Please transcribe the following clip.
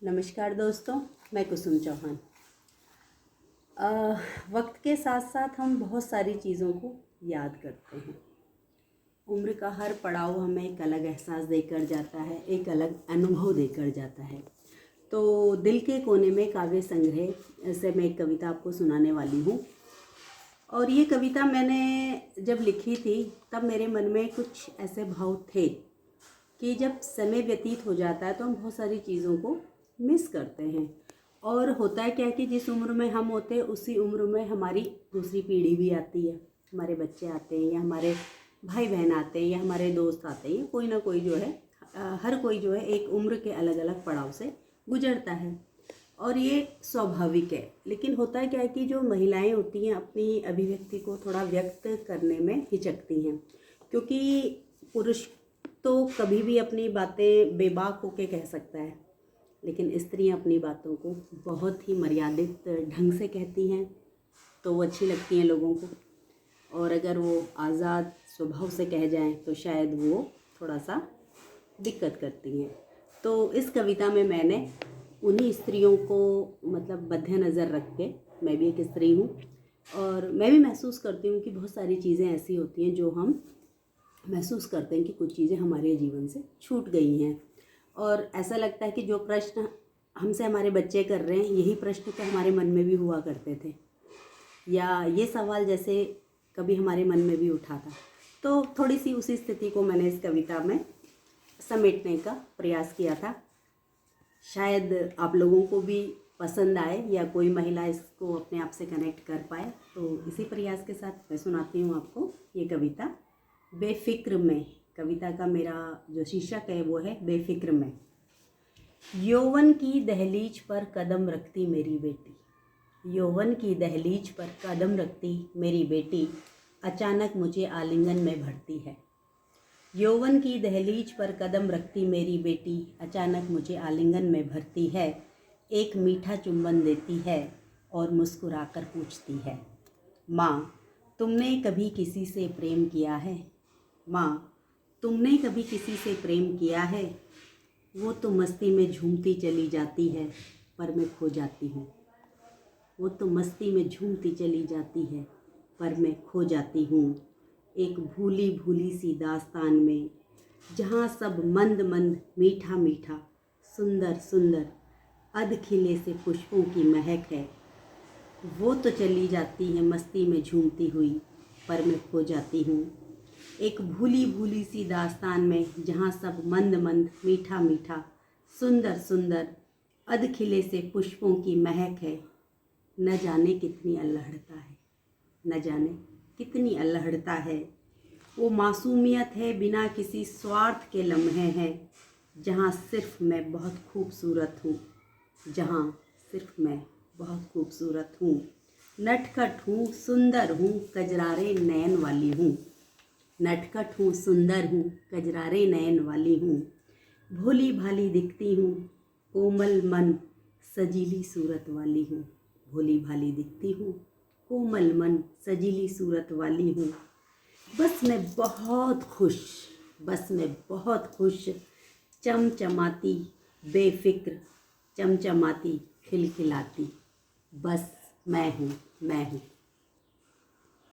नमस्कार दोस्तों, मैं कुसुम चौहान। वक्त के साथ साथ हम बहुत सारी चीज़ों को याद करते हैं। उम्र का हर पड़ाव हमें एक अलग एहसास देकर जाता है, एक अलग अनुभव देकर जाता है। तो दिल के कोने में काव्य संग्रह से मैं एक कविता आपको सुनाने वाली हूँ। और ये कविता मैंने जब लिखी थी तब मेरे मन में कुछ ऐसे भाव थे कि जब समय व्यतीत हो जाता है तो हम बहुत सारी चीज़ों को मिस करते हैं। और होता है क्या कि जिस उम्र में हम होते हैं उसी उम्र में हमारी दूसरी पीढ़ी भी आती है, हमारे बच्चे आते हैं या हमारे भाई बहन आते हैं या हमारे दोस्त आते हैं, कोई ना कोई जो है हर कोई जो है एक उम्र के अलग अलग पड़ाव से गुजरता है और ये स्वाभाविक है। लेकिन होता है क्या है कि जो महिलाएं होती हैं अपनी अभिव्यक्ति को थोड़ा व्यक्त करने में हिचकती हैं, क्योंकि पुरुष तो कभी भी अपनी बातें बेबाक होके कह सकता है, लेकिन स्त्रियां अपनी बातों को बहुत ही मर्यादित ढंग से कहती हैं तो वो अच्छी लगती हैं लोगों को। और अगर वो आज़ाद स्वभाव से कह जाएं तो शायद वो थोड़ा सा दिक्कत करती हैं। तो इस कविता में मैंने उन्हीं स्त्रियों को मतलब मद्देनज़र रख के, मैं भी एक स्त्री हूँ और मैं भी महसूस करती हूँ कि बहुत सारी चीज़ें ऐसी होती हैं जो हम महसूस करते हैं कि कुछ चीज़ें हमारे जीवन से छूट गई हैं। और ऐसा लगता है कि जो प्रश्न हमसे हमारे बच्चे कर रहे हैं यही प्रश्न तो हमारे मन में भी हुआ करते थे, या ये सवाल जैसे कभी हमारे मन में भी उठा था। तो थोड़ी सी उसी स्थिति को मैंने इस कविता में समेटने का प्रयास किया था। शायद आप लोगों को भी पसंद आए या कोई महिला इसको अपने आप से कनेक्ट कर पाए। तो इसी प्रयास के साथ मैं सुनाती हूँ आपको ये कविता बेफिक्र में। कविता का मेरा जो शीर्षक है वो है बेफिक्र में। यौवन की दहलीज पर कदम रखती मेरी बेटी, यौवन की दहलीज पर कदम रखती मेरी बेटी, अचानक मुझे आलिंगन में भरती है। यौवन की दहलीज पर कदम रखती मेरी बेटी, अचानक मुझे आलिंगन में भरती है। एक मीठा चुंबन देती है और मुस्कुराकर पूछती है, माँ तुमने कभी किसी से प्रेम किया है? माँ तुमने कभी किसी से प्रेम किया है? वो तो मस्ती में झूमती चली जाती है पर मैं खो जाती हूँ। वो तो मस्ती में झूमती चली जाती है पर मैं खो जाती हूँ। एक भूली भूली सी दास्तान में जहाँ सब मंद मंद मीठा मीठा, सुंदर सुंदर अध खिले से पुष्पों की महक है। वो तो चली जाती है मस्ती में झूमती हुई पर मैं खो जाती हूँ। एक भूली भूली सी दास्तान में जहाँ सब मंद मंद मीठा मीठा, सुंदर सुंदर अध खिले से पुष्पों की महक है। न जाने कितनी अल्हड़ता है, न जाने कितनी अल्हड़ता है। वो मासूमियत है बिना किसी स्वार्थ के लम्हे हैं, जहाँ सिर्फ मैं बहुत खूबसूरत हूँ, जहाँ सिर्फ मैं बहुत खूबसूरत हूँ। नटखट हूँ, सुंदर हूँ, कजरारे नयन वाली हूँ। नटखट हूँ, सुंदर हूँ, कजरारे नयन वाली हूँ। भोली भाली दिखती हूँ, कोमल मन सजीली सूरत वाली हूँ। भोली भाली दिखती हूँ, कोमल मन सजीली सूरत वाली हूँ। बस मैं बहुत खुश, बस मैं बहुत खुश, चमचमाती बेफिक्र, चमचमाती खिलखिलाती, बस मैं हूँ, मैं हूँ।